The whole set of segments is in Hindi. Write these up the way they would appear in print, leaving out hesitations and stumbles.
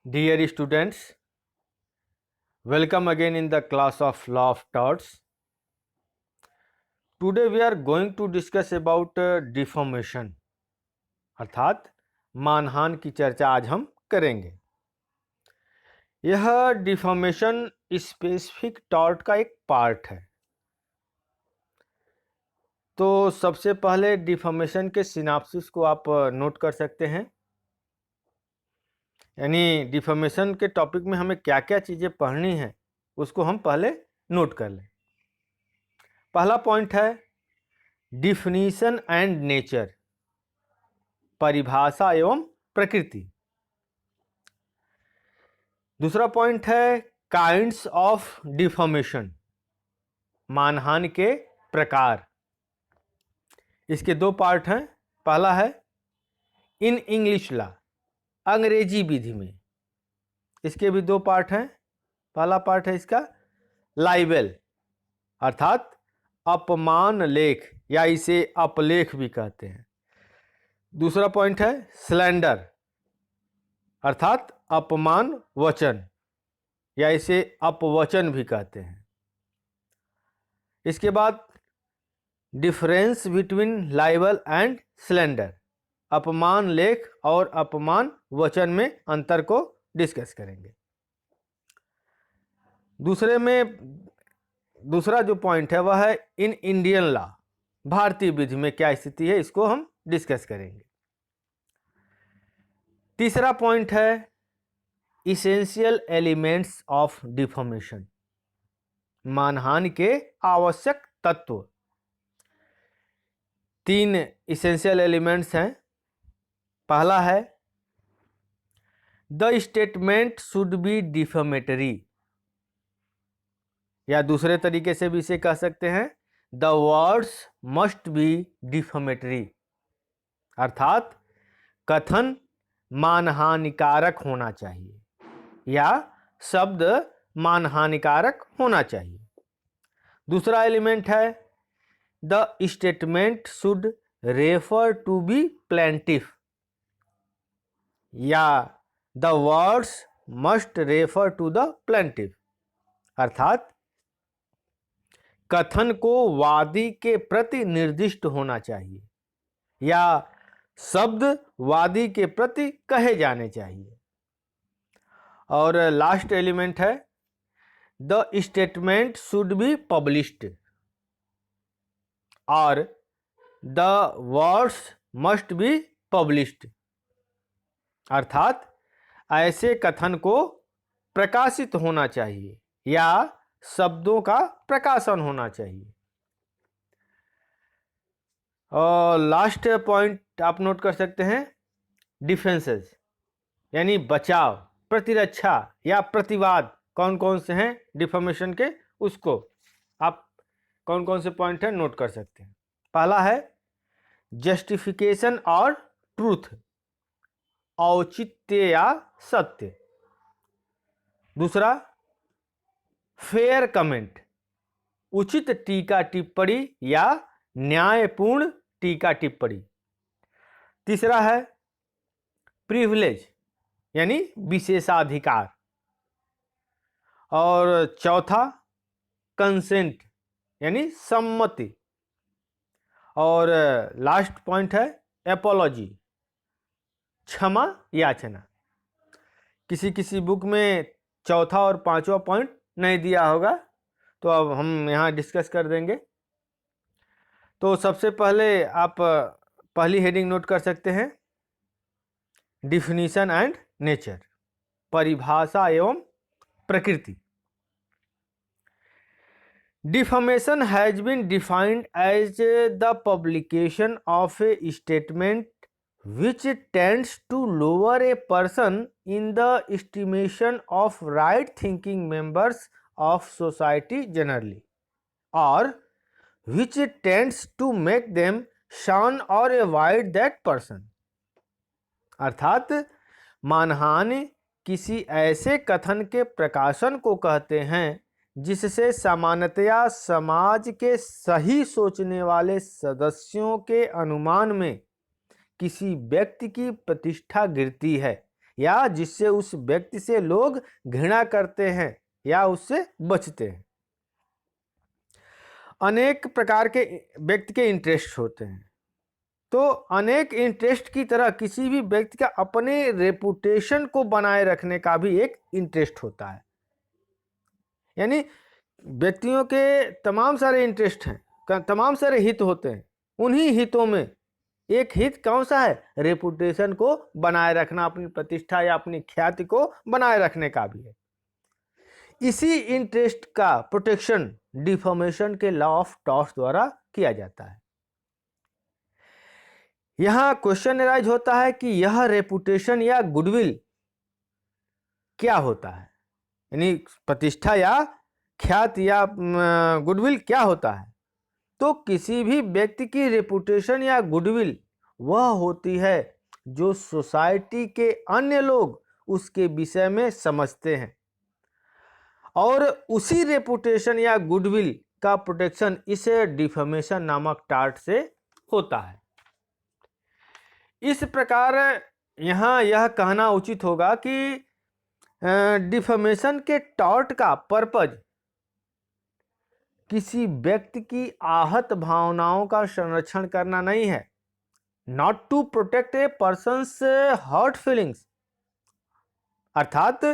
Dear students, welcome again in the class of Law of Torts. Today we are going to discuss about deformation अर्थात मानहान की चर्चा आज हम करेंगे। यह डिफॉर्मेशन स्पेसिफिक टॉर्ट का एक पार्ट है। तो सबसे पहले डिफॉर्मेशन के सिनॉप्सिस को आप नोट कर सकते हैं, यानी डिफॉर्मेशन के टॉपिक में हमें क्या क्या चीज़ें पढ़नी है उसको हम पहले नोट कर लें। पहला पॉइंट है डिफिनीशन एंड नेचर, परिभाषा एवं प्रकृति। दूसरा पॉइंट है काइंड्स ऑफ डिफॉर्मेशन, मानहानि के प्रकार। इसके दो पार्ट हैं। पहला है इन इंग्लिश लॉ, अंग्रेजी विधि में। इसके भी दो पार्ट हैं। पहला पार्ट है इसका लाइबेल अर्थात अपमान लेख या इसे अपलेख भी कहते हैं। दूसरा पॉइंट है स्लैंडर अर्थात अपमान वचन या इसे अपवचन भी कहते हैं। इसके बाद difference between libel and slander, अपमान लेख और अपमान वचन में अंतर को डिस्कस करेंगे। दूसरा जो पॉइंट है वह है इन इंडियन लॉ, भारतीय विधि में क्या स्थिति है इसको हम डिस्कस करेंगे। तीसरा पॉइंट है इसेंशियल एलिमेंट्स ऑफ डिफॉर्मेशन, मानहानि के आवश्यक तत्व। तीन इसेंशियल एलिमेंट्स हैं। पहला है द स्टेटमेंट शुड बी डिफॉर्मेटरी, या दूसरे तरीके से भी इसे कह सकते हैं द वर्ड्स मस्ट बी डिफॉर्मेटरी, अर्थात कथन मानहानिकारक होना चाहिए या शब्द मानहानिकारक होना चाहिए। दूसरा एलिमेंट है the statement should refer to be plaintiff, या the words must refer to the plaintiff, अर्थात कथन को वादी के प्रति निर्दिष्ट होना चाहिए या शब्द वादी के प्रति कहे जाने चाहिए। और लास्ट एलिमेंट है the statement should be published और the words must be published, अर्थात ऐसे कथन को प्रकाशित होना चाहिए या शब्दों का प्रकाशन होना चाहिए। और लास्ट पॉइंट आप नोट कर सकते हैं डिफेंसेस, यानी बचाव, प्रतिरक्षा या प्रतिवाद कौन कौन से हैं डिफॉर्मेशन के, उसको आप कौन कौन से पॉइंट हैं नोट कर सकते हैं। पहला है जस्टिफिकेशन और ट्रूथ, औचित्य या सत्य। दूसरा फेयर कमेंट, उचित टीका टिप्पणी या न्यायपूर्ण टीका टिप्पणी। तीसरा है प्रिविलेज यानी विशेषाधिकार। और चौथा कंसेंट यानी सम्मति। और लास्ट पॉइंट है एपोलॉजी, क्षमा याचना। किसी किसी बुक में चौथा और पांचवा पॉइंट नहीं दिया होगा, तो अब हम यहाँ डिस्कस कर देंगे। तो सबसे पहले आप पहली हेडिंग नोट कर सकते हैं डिफिनीशन एंड नेचर, परिभाषा एवं प्रकृति। Deformation has been defined as the publication of a statement which tends to lower a person in the estimation of right thinking members of society generally, or which tends to make them shun or avoid that person, अर्थात मानहानि किसी ऐसे कथन के प्रकाशन को कहते हैं जिससे सामान्यतया समाज के सही सोचने वाले सदस्यों के अनुमान में किसी व्यक्ति की प्रतिष्ठा गिरती है या जिससे उस व्यक्ति से लोग घृणा करते हैं या उससे बचते हैं। अनेक प्रकार के व्यक्ति के इंटरेस्ट होते हैं, तो अनेक इंटरेस्ट की तरह किसी भी व्यक्ति का अपने रेपुटेशन को बनाए रखने का भी एक इंटरेस्ट होता है। यानी व्यक्तियों के तमाम सारे इंटरेस्ट हैं, तमाम सारे हित होते हैं, उन्हीं हितों में एक हित कौन सा है? रेपुटेशन को बनाए रखना, अपनी प्रतिष्ठा या अपनी ख्याति को बनाए रखने का भी है। इसी इंटरेस्ट का प्रोटेक्शन डिफॉर्मेशन के लॉ ऑफ टॉर्स द्वारा किया जाता है। यहां क्वेश्चन अराइज होता है कि यह रेपुटेशन या गुडविल क्या होता है, यानी प्रतिष्ठा या ख्याति या गुडविल क्या होता है? तो किसी भी व्यक्ति की रेपुटेशन या गुडविल वह होती है जो सोसाइटी के अन्य लोग उसके विषय में समझते हैं, और उसी रेपुटेशन या गुडविल का प्रोटेक्शन इस डिफॉर्मेशन नामक टार्ट से होता है। इस प्रकार यहाँ यह कहना उचित होगा कि डिफॉर्मेशन के टॉर्ट का पर्पज किसी व्यक्ति की आहत भावनाओं का संरक्षण करना नहीं है, not to protect a person's hurt feelings. अर्थात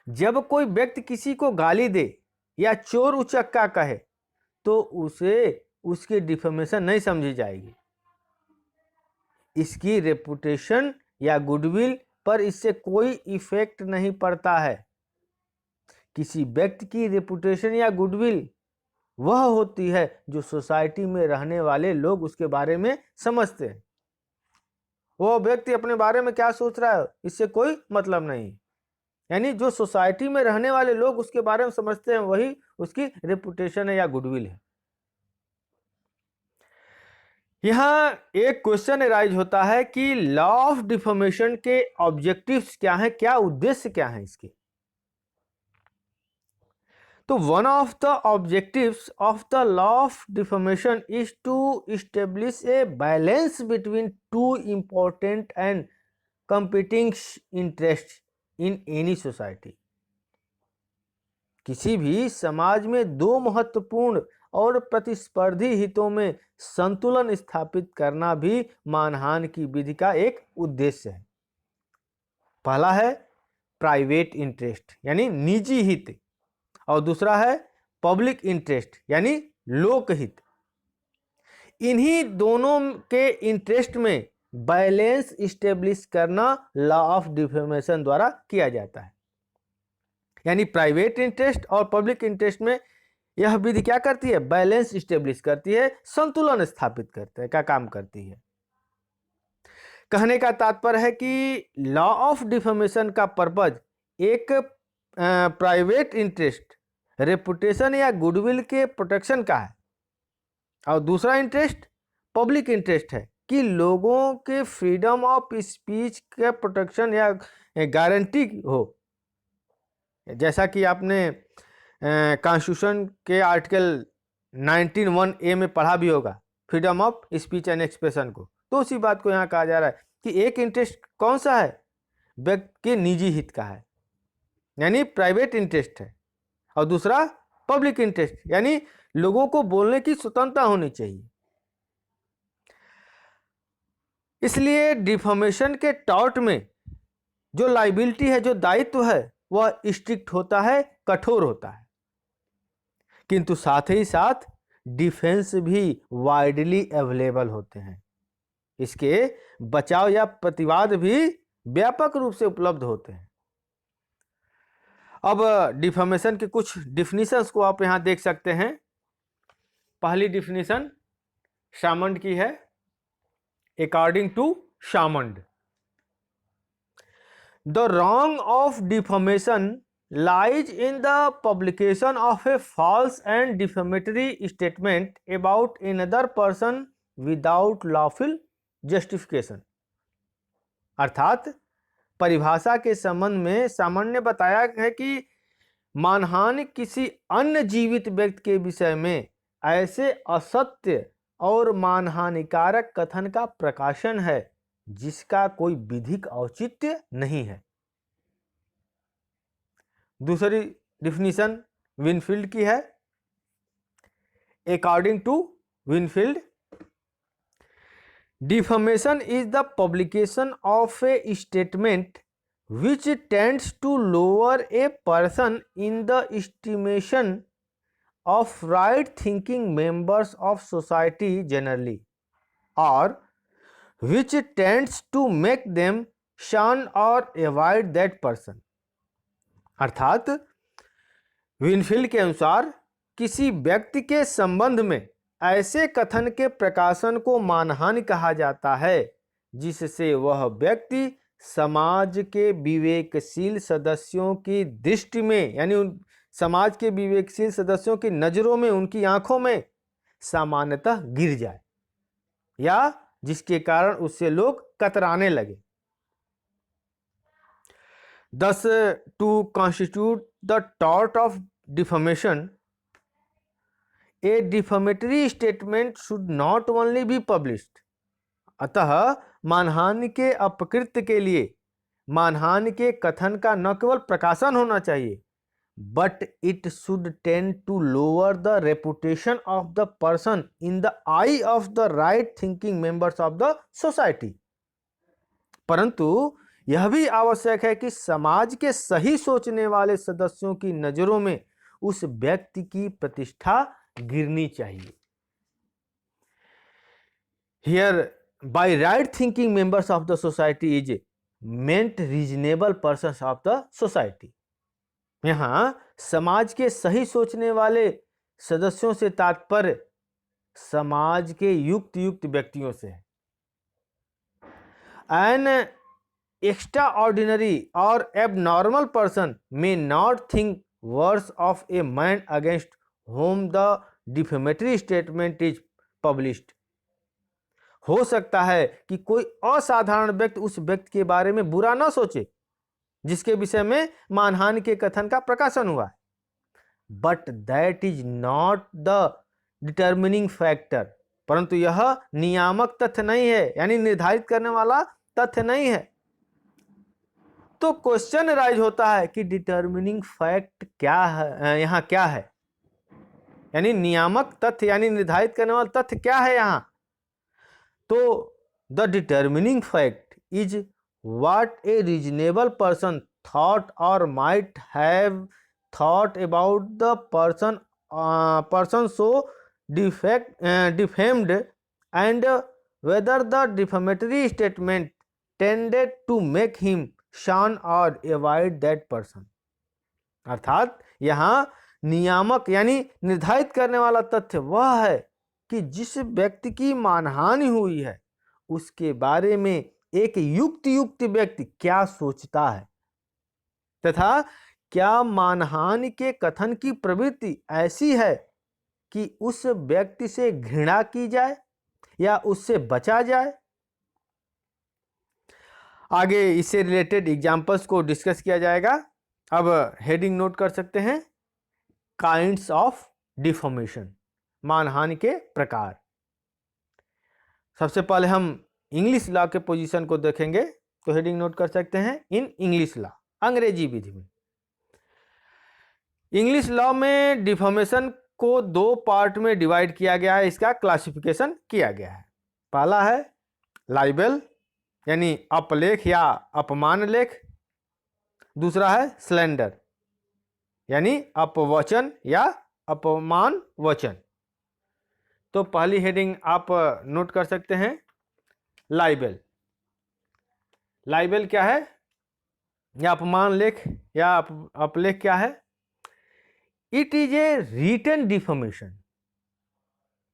जब कोई व्यक्ति किसी को गाली दे या चोर उचक्का कहे तो उसे उसकी डिफॉर्मेशन नहीं समझी जाएगी, इसकी रेपुटेशन या गुडविल पर इससे कोई इफेक्ट नहीं पड़ता है। किसी व्यक्ति की रेपुटेशन या गुडविल वह होती है जो सोसाइटी में रहने वाले लोग उसके बारे में समझते हैं। वो व्यक्ति अपने बारे में क्या सोच रहा है इससे कोई मतलब नहीं, यानी जो सोसाइटी में रहने वाले लोग उसके बारे में समझते हैं वही उसकी रेपुटेशन है या गुडविल है। यहां एक क्वेश्चन अराइज होता है कि लॉ ऑफ डिफॉर्मेशन के ऑब्जेक्टिव्स क्या हैं, क्या उद्देश्य क्या हैं इसके? तो one of the objectives of the law of deformation is to establish a balance between two important and competing interest in any society. किसी भी समाज में दो महत्वपूर्ण और प्रतिस्पर्धी हितों में संतुलन स्थापित करना भी मानहानि की विधि का एक उद्देश्य है। पहला है प्राइवेट इंटरेस्ट यानी निजी हित, और दूसरा है पब्लिक इंटरेस्ट यानी लोकहित। इन्हीं दोनों के इंटरेस्ट में बैलेंस इस्टेब्लिश करना लॉ ऑफ डिफॉर्मेशन द्वारा किया जाता है। यानी प्राइवेट इंटरेस्ट और पब्लिक इंटरेस्ट में यह विधि क्या करती है? बैलेंस इस्टेब्लिश करती है, संतुलन स्थापित करते हैं का काम करती है। कहने का तात्पर्य है कि लॉ ऑफ डिफॉर्मेशन का पर्पज एक प्राइवेट इंटरेस्ट रेपुटेशन या गुडविल के प्रोटेक्शन का है, और दूसरा इंटरेस्ट पब्लिक इंटरेस्ट है कि लोगों के फ्रीडम ऑफ स्पीच के प्रोटेक्शन या गारंटी हो। जैसा कि आपने कॉन्स्टिट्यूशन के आर्टिकल 19(1)(a) में पढ़ा भी होगा, freedom of speech and expression को। तो उसी बात को यहाँ कहा जा रहा है कि एक इंटरेस्ट कौन सा है? व्यक्ति के निजी हित का है यानी प्राइवेट इंटरेस्ट है, और दूसरा पब्लिक इंटरेस्ट यानी लोगों को बोलने की स्वतंत्रता होनी चाहिए। इसलिए डिफॉर्मेशन के टॉर्ट में जो लाइबिलिटी है, जो दायित्व है, वह स्ट्रिक्ट होता है, कठोर होता है, किंतु साथ ही साथ डिफेंस भी वाइडली अवेलेबल होते हैं। इसके बचाव या प्रतिवाद भी व्यापक रूप से उपलब्ध होते हैं। अब डिफॉर्मेशन के कुछ डिफिनीशंस को आप यहां देख सकते हैं। पहली डिफिनीशन शामंड की है। According to Salmond, the wrong of defamation lies in the publication of a false and defamatory statement about another person without lawful justification। अर्थात परिभाषा के संबंध में सामान्य बताया है कि मानहानि किसी अन्य जीवित व्यक्ति के विषय में ऐसे असत्य और मानहानिकारक कथन का प्रकाशन है जिसका कोई विधिक औचित्य नहीं है। दूसरी डिफिनीशन विनफील्ड की है। According to Winfield, defamation is the publication of a statement which tends to lower a person in the estimation of right thinking members of society generally, or which tends to make them shun or avoid that person। अर्थात विनफील्ड के अनुसार किसी व्यक्ति के संबंध में ऐसे कथन के प्रकाशन को मानहानि कहा जाता है जिससे वह व्यक्ति समाज के विवेकशील सदस्यों की दृष्टि में, यानी समाज के विवेकशील सदस्यों की नजरों में, उनकी आंखों में सामान्यतः गिर जाए, या जिसके कारण उससे लोग कतराने लगे। Thus, to constitute the tort of defamation, a defamatory statement should not only be published। अतः मानहानि के अपकृत्य के लिए मानहानि के कथन का न केवल प्रकाशन होना चाहिए, but it should tend to lower the reputation of the person in the eye of the right thinking members of the society. परंतु यह भी आवश्यक है कि समाज के सही सोचने वाले सदस्यों की नजरों में उस व्यक्ति की प्रतिष्ठा गिरनी चाहिए। Here, by right thinking members of the society is meant reasonable persons of the society। यहाँ समाज के सही सोचने वाले सदस्यों से तात्पर्य समाज के युक्त व्यक्तियों से है। An extraordinary or abnormal person may not think worse of a man against whom the defamatory statement is published। हो सकता है कि कोई असाधारण व्यक्ति उस व्यक्ति के बारे में बुरा न सोचे जिसके विषय में मानहानि के कथन का प्रकाशन हुआ है, but that is not the determining factor. परंतु यह नियामक तथ्य नहीं है, यानी निर्धारित करने वाला तथ्य नहीं है। तो क्वेश्चन राइज होता है कि डिटर्मिनिंग फैक्ट क्या है, यहाँ क्या है, यानी नियामक तथ्य यानी निर्धारित करने वाला तथ्य क्या है यहाँ। तो the determining fact is what a reasonable person thought और might have thought about the person so defamed and whether the defamatory statement tended to make him shun और अवॉइड दैट पर्सन। अर्थात यहाँ नियामक यानी निर्धारित करने वाला तथ्य वह है कि जिस व्यक्ति की मानहानि हुई है उसके बारे में एक युक्त व्यक्ति क्या सोचता है, तथा क्या मानहानि के कथन की प्रवृत्ति ऐसी है कि उस व्यक्ति से घृणा की जाए या उससे बचा जाए। आगे इससे रिलेटेड एग्जाम्पल्स को डिस्कस किया जाएगा। अब हेडिंग नोट कर सकते हैं, काइंड्स ऑफ डिफॉर्मेशन, मानहानि के प्रकार। सबसे पहले हम इंग्लिश लॉ के पोजीशन को देखेंगे, तो हेडिंग नोट कर सकते हैं इन इंग्लिश लॉ, अंग्रेजी विधि में। इंग्लिश लॉ में डिफॉर्मेशन को दो पार्ट में डिवाइड किया गया है, इसका क्लासिफिकेशन किया गया है। पहला है लाइबल यानी अपलेख या अपमान लेख, दूसरा है स्लैंडर यानी अपवचन या अपमान वचन। तो पहली हेडिंग आप नोट कर सकते हैं, लाइबल। लाइबल क्या है या अपमान लेख या अपलेख क्या है? It is a written defamation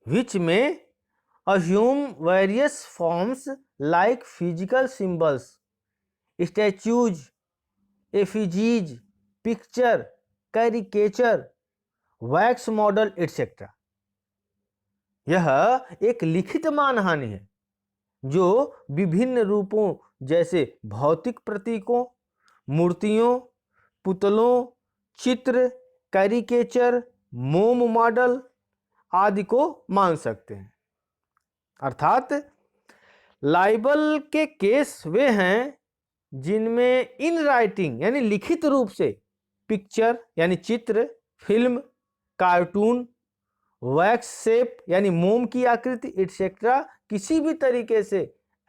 which may assume various forms like physical symbols, statues, effigies, picture, caricature, wax model etc। यह एक लिखित मानहानि है जो विभिन्न रूपों जैसे भौतिक प्रतीकों, मूर्तियों, पुतलों, चित्र, कैरिकेचर, मोम मॉडल आदि को मान सकते हैं। अर्थात लाइबल के केस वे हैं जिनमें इन राइटिंग यानी लिखित रूप से पिक्चर यानी चित्र, फिल्म, कार्टून, वैक्स शेप यानी मोम की आकृति एटसेट्रा किसी भी तरीके से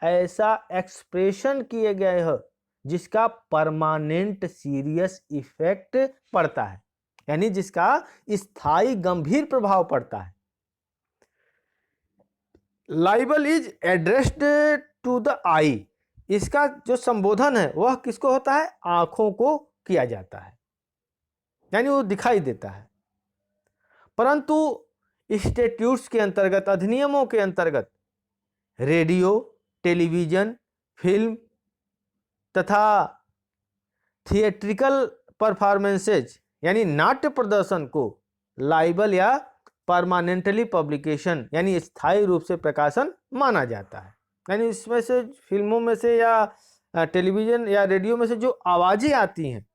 ऐसा एक्सप्रेशन किए गए हो जिसका परमानेंट सीरियस इफेक्ट पड़ता है, यानी जिसका स्थायी गंभीर प्रभाव पड़ता है। Libel is addressed to the eye, इसका जो संबोधन है वह किसको होता है? आंखों को किया जाता है, यानी वो दिखाई देता है। परंतु स्टैट्यूट्स के अंतर्गत, अधिनियमों के अंतर्गत रेडियो, टेलीविजन, फिल्म तथा थिएट्रिकल परफॉर्मेंसेज यानी नाट्य प्रदर्शन को लाइबल या परमानेंटली पब्लिकेशन यानी स्थायी रूप से प्रकाशन माना जाता है। यानी इसमें से फिल्मों में से या टेलीविजन या रेडियो में से जो आवाज़ें आती हैं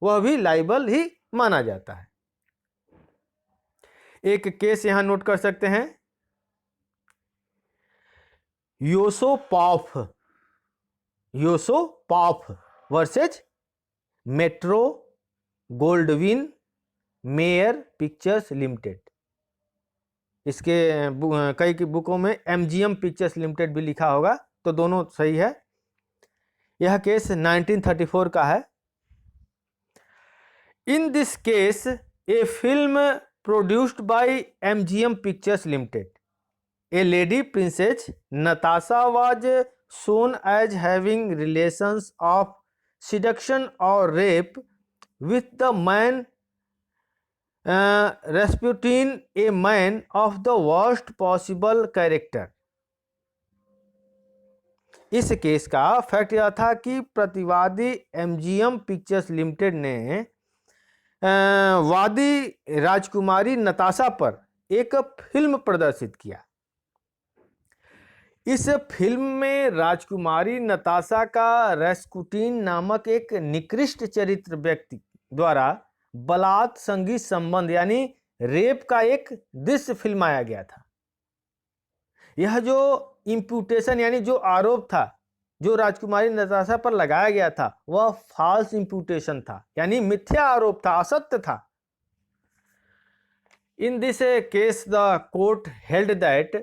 वह भी लाइबल ही माना जाता है। एक केस यहां नोट कर सकते हैं, Youssoupoff versus Metro Goldwyn Mayer Pictures Limited. इसके कई की बुकों में एमजीएम पिक्चर्स लिमिटेड भी लिखा होगा, तो दोनों सही है। यह केस 1934 का है। इन this case A film produced by MGM Pictures Limited. A lady princess Natasha was shown as having relations of seduction or rape with the man Rasputin, a man of the worst possible character. इस केस का फैक्ट यह था कि प्रतिवादी MGM पिक्चर्स लिमिटेड ने वादी राजकुमारी नताशा पर एक फिल्म प्रदर्शित किया। इस फिल्म में राजकुमारी नताशा का रैस्पुटिन नामक एक निकृष्ट चरित्र व्यक्ति द्वारा बलात् संगीत संबंध यानी रेप का एक दृश्य फिल्माया गया था। यह जो इम्प्यूटेशन यानी जो आरोप था जो राजकुमारी नताशा पर लगाया गया था वह फॉल्स इम्प्यूटेशन था, यानी मिथ्या आरोप था, असत्य था। In this case the court held that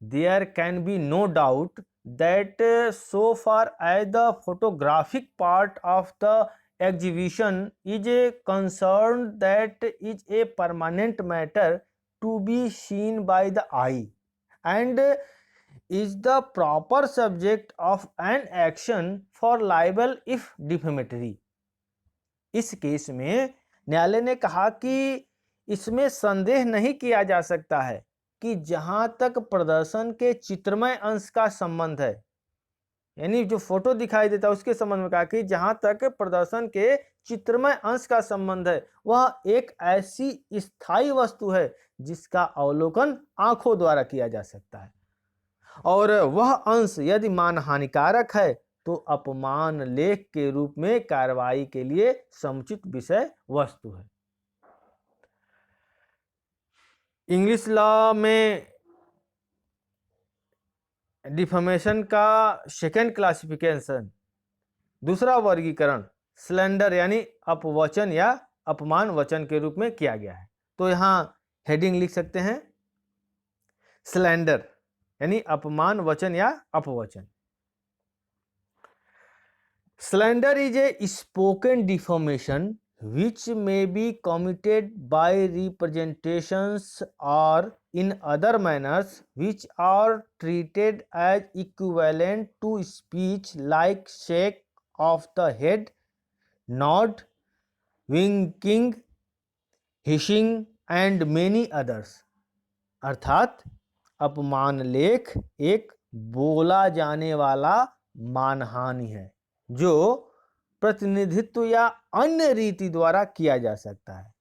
there can be no doubt that so far as the photographic part of the exhibition is concerned that is a permanent matter to be seen by the eye and is the proper subject of an action for libel if defamatory. इस केस में न्यायालय ने कहा कि इसमें संदेह नहीं किया जा सकता है कि जहां तक प्रदर्शन के चित्रमय अंश का संबंध है, यानी जो फोटो दिखाई देता है उसके संबंध में कहा कि जहां तक प्रदर्शन के चित्रमय अंश का संबंध है वह एक ऐसी स्थायी वस्तु है जिसका अवलोकन आंखों द्वारा किया जा सकता है और वह अंश यदि मानहानिकारक है तो अपमान लेख के रूप में कार्रवाई के लिए समुचित विषय वस्तु है। इंग्लिश लॉ में डिफेमेशन का सेकेंड क्लासिफिकेशन, दूसरा वर्गीकरण स्लैंडर यानी अपवचन या अपमान वचन के रूप में किया गया है। तो यहाँ हेडिंग लिख सकते हैं स्लैंडर यानी अपमान वचन या अपवचन। Slander is a spoken defamation which may be committed by representations or in other manners which are treated as equivalent to speech like shake of the head, nod, winking, hissing and many others। अर्थात अपमान लेख एक बोला जाने वाला मानहानि है जो प्रतिनिधित्व या अन्य रीति द्वारा किया जा सकता है,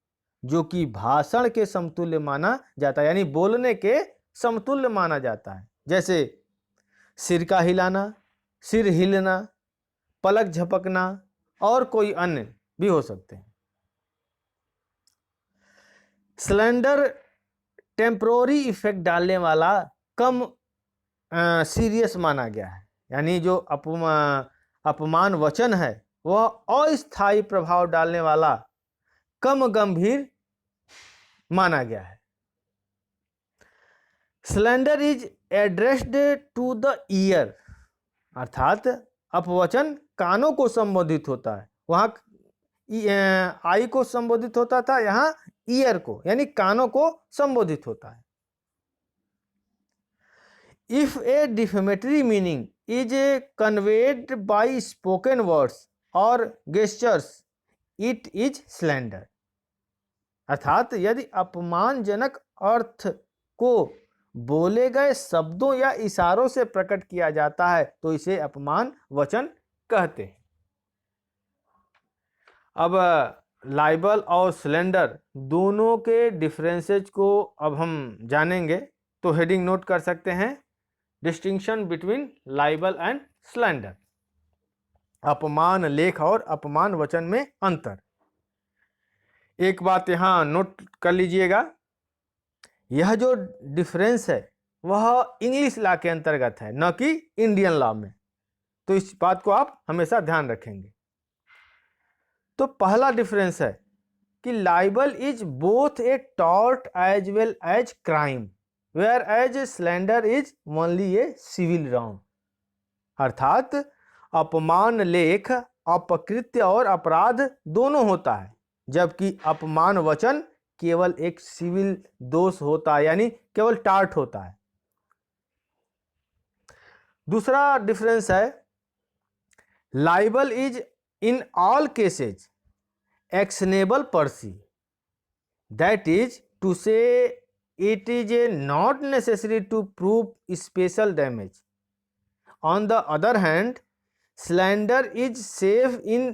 जो कि भाषण के समतुल्य माना जाता है, यानी बोलने के समतुल्य माना जाता है, जैसे सिर का हिलाना, सिर हिलना, पलक झपकना और कोई अन्य भी हो सकते हैं। स्लैंडर टेम्पोररी इफेक्ट डालने वाला कम सीरियस माना गया है, यानी जो अपमान वचन है वह अस्थायी प्रभाव डालने वाला, कम गंभीर माना गया है। Slander is addressed to the ear, अर्थात अपवचन कानों को संबोधित होता है। वहां आई को संबोधित होता था, यहां ईयर को यानी कानों को संबोधित होता है। If A defamatory meaning is conveyed bye spoken words और गेस्चर्स इट इज स्लैंडर, अर्थात यदि अपमानजनक अर्थ को बोले गए शब्दों या इशारों से प्रकट किया जाता है तो इसे अपमान वचन कहते हैं। अब लाइबल और स्लैंडर दोनों के डिफरेंसेस को अब हम जानेंगे, तो हेडिंग नोट कर सकते हैं, distinction between libel and slander, अपमान लेख और अपमान वचन में अंतर। एक बात यहां नोट कर लीजिएगा, यह जो डिफरेंस है वह इंग्लिश लॉ के अंतर्गत है, न कि इंडियन लॉ में, तो इस बात को आप हमेशा ध्यान रखेंगे। तो पहला डिफरेंस है कि libel is both a tort as well as crime, whereas slander is only a civil wrong, अर्थात अपमान लेख अपकृत्य और अपराध दोनों होता है, जबकि अपमान वचन केवल एक सिविल दोष होता है, यानी केवल टार्ट होता है। दूसरा डिफरेंस है, libel is in all cases actionable per se, that is to say it is not necessary to prove special damage. On the other hand, slander is safe in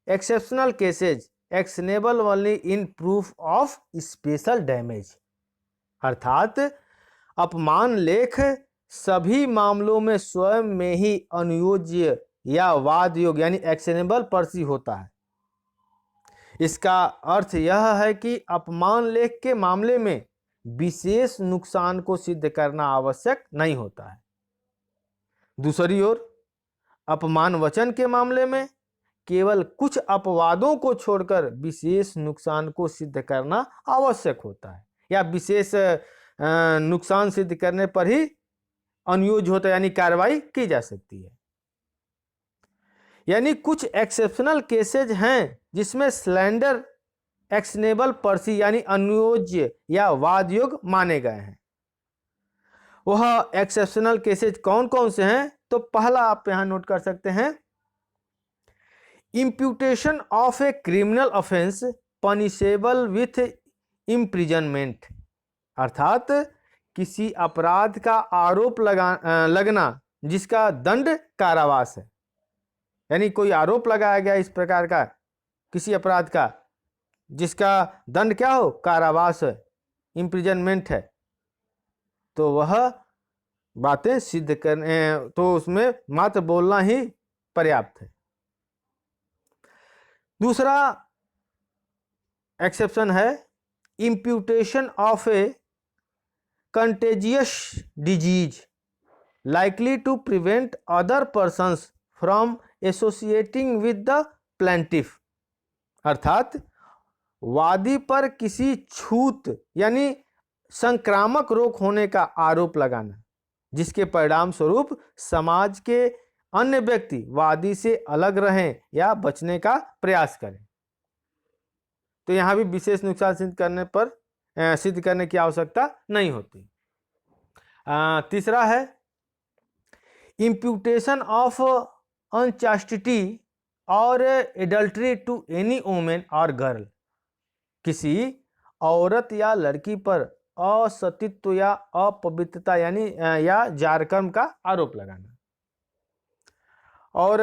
exceptional cases, actionable only in proof of special damage. अर्थात अपमान लेख सभी मामलों में स्वयं में ही अनुयोज्य या वाद योग्य यानी एक्शनेबल पर्सी होता है। इसका अर्थ यह है कि अपमान लेख के मामले में विशेष नुकसान को सिद्ध करना आवश्यक नहीं होता है। दूसरी ओर अपमान वचन के मामले में केवल कुछ अपवादों को छोड़कर विशेष नुकसान को सिद्ध करना आवश्यक होता है, या विशेष नुकसान सिद्ध करने पर ही अनुयोज्य होता है, यानी कार्रवाई की जा सकती है। यानी कुछ एक्सेप्शनल केसेज हैं जिसमें स्लैंडर एक्शनेबल पर्सी यानी अनुयोज्य या वाद योग्य माने गए हैं। वह एक्सेप्शनल केसेज कौन कौन से हैं? तो पहला आप यहां नोट कर सकते हैं, imputation of a criminal offence punishable with imprisonment, अर्थात किसी अपराध का आरोप लगना जिसका दंड कारावास है, यानी कोई आरोप लगाया गया इस प्रकार का किसी अपराध का जिसका दंड क्या हो, कारावास है, इम्प्रिजनमेंट है, तो वह बातें सिद्ध करने तो उसमें मात्र बोलना ही पर्याप्त है। दूसरा एक्सेप्शन है imputation of a contagious disease likely to prevent other persons from associating with the plaintiff, अर्थात वादी पर किसी छूत यानी संक्रामक रोग होने का आरोप लगाना जिसके परिणाम स्वरूप समाज के अन्य व्यक्ति वादी से अलग रहें या बचने का प्रयास करें। तो यहां भी विशेष नुकसान सिद्ध करने की आवश्यकता नहीं होती। तीसरा है इम्प्यूटेशन ऑफ अनचास्टिटी और एडल्ट्री टू एनी वुमेन और गर्ल, किसी औरत या लड़की पर असतित्व या अपवित्रता यानी या जारकर्म का आरोप लगाना। और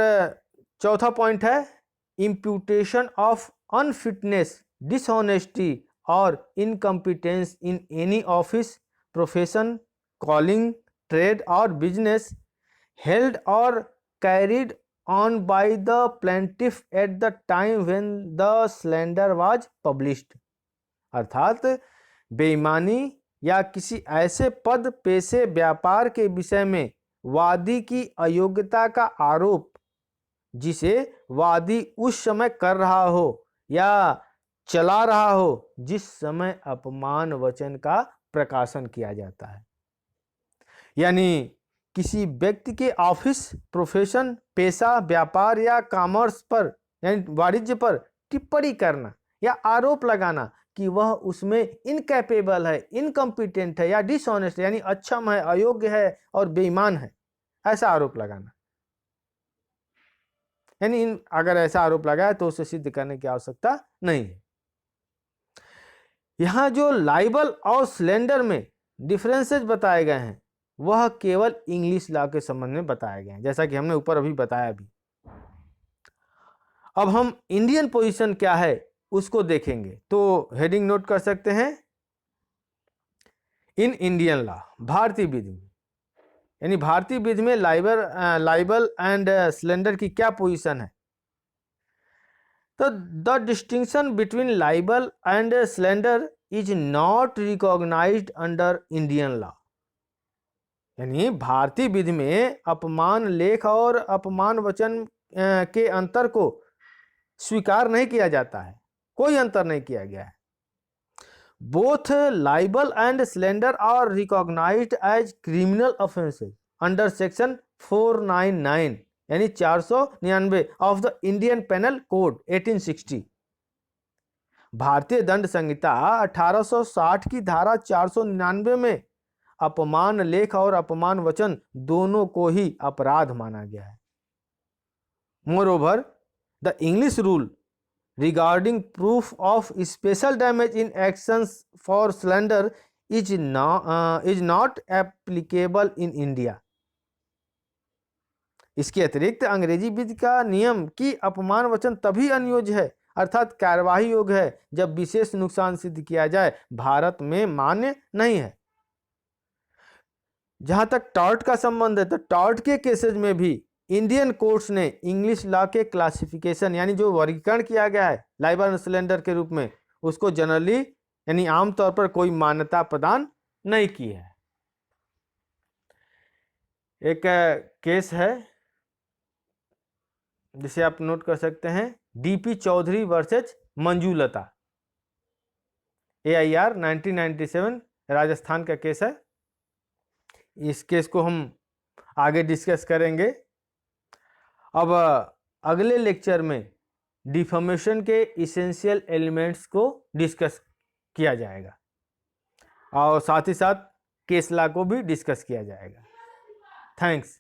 चौथा पॉइंट है इम्प्यूटेशन ऑफ अनफिटनेस, डिसऑनेस्टी और incompetence in any office, profession, calling, trade और बिजनेस हेल्ड और carried on by the plaintiff at the time when the slander was published, अर्थात बेईमानी या किसी ऐसे पद, पेशे, व्यापार के विषय में वादी की अयोग्यता का आरोप जिसे वादी उस समय कर रहा हो या चला रहा हो जिस समय अपमान वचन का प्रकाशन किया जाता है। यानी किसी व्यक्ति के ऑफिस, प्रोफेशन, पेशा, व्यापार या कॉमर्स पर यानी वाणिज्य पर टिप्पणी करना या आरोप लगाना कि वह उसमें इनकैपेबल है, इनकम्पिटेंट है या डिसऑनेस्ट यानी अक्षम है, अयोग्य है और बेईमान है, ऐसा आरोप लगाना। यानी अगर ऐसा आरोप लगाया तो उसे सिद्ध करने की आवश्यकता नहीं है। यहां जो लाइबल और स्लेंडर में डिफरेंसेस बताए गए हैं वह केवल इंग्लिश लॉ के संबंध में बताए गए हैं, जैसा कि हमने ऊपर अभी बताया भी। अब हम इंडियन पोजीशन क्या है उसको देखेंगे, तो हेडिंग नोट कर सकते हैं, इन इंडियन लॉ, भारतीय विधि में, यानी भारतीय विधि में लाइबल एंड स्लेंडर की क्या पोजीशन है। तो the distinction between libel and slander is not recognised under Indian law. यानी भारतीय विधि में अपमान लेख और अपमान वचन के अंतर को स्वीकार नहीं किया जाता है, कोई अंतर नहीं किया गया है। Both libel and slander are recognised as criminal offences under section 499 यानी 499 of the Indian penal code 1860। भारतीय दंड संहिता 1860 की धारा 499 में अपमान लेख और अपमान वचन दोनों को ही अपराध माना गया है। Moreover the English rule regarding proof of special damage in actions for slander is not applicable in India। इसके अतिरिक्त अंग्रेजी विधि का नियम कि अपमान वचन तभी अनुयोज्य है अर्थात कार्यवाही योग्य है जब विशेष नुकसान सिद्ध किया जाए, भारत में मान्य नहीं है। जहां तक टॉर्ट का संबंध है तो टॉर्ट के केसेज में भी इंडियन कोर्ट्स ने इंग्लिश लॉ के क्लासिफिकेशन यानी जो वर्गीकरण किया गया है लाइबल एंड स्लेंडर के रूप में उसको जनरली यानी आमतौर पर कोई मान्यता प्रदान नहीं की है। एक केस है जिसे आप नोट कर सकते हैं, DP Chaudhary versus Manjulata, AIR 1997 Rajasthan का केस है। इस केस को हम आगे डिस्कस करेंगे। अब अगले लेक्चर में डिफॉर्मेशन के इसेंशियल एलिमेंट्स को डिस्कस किया जाएगा और साथ ही साथ केस लॉ को भी डिस्कस किया जाएगा। थैंक्स।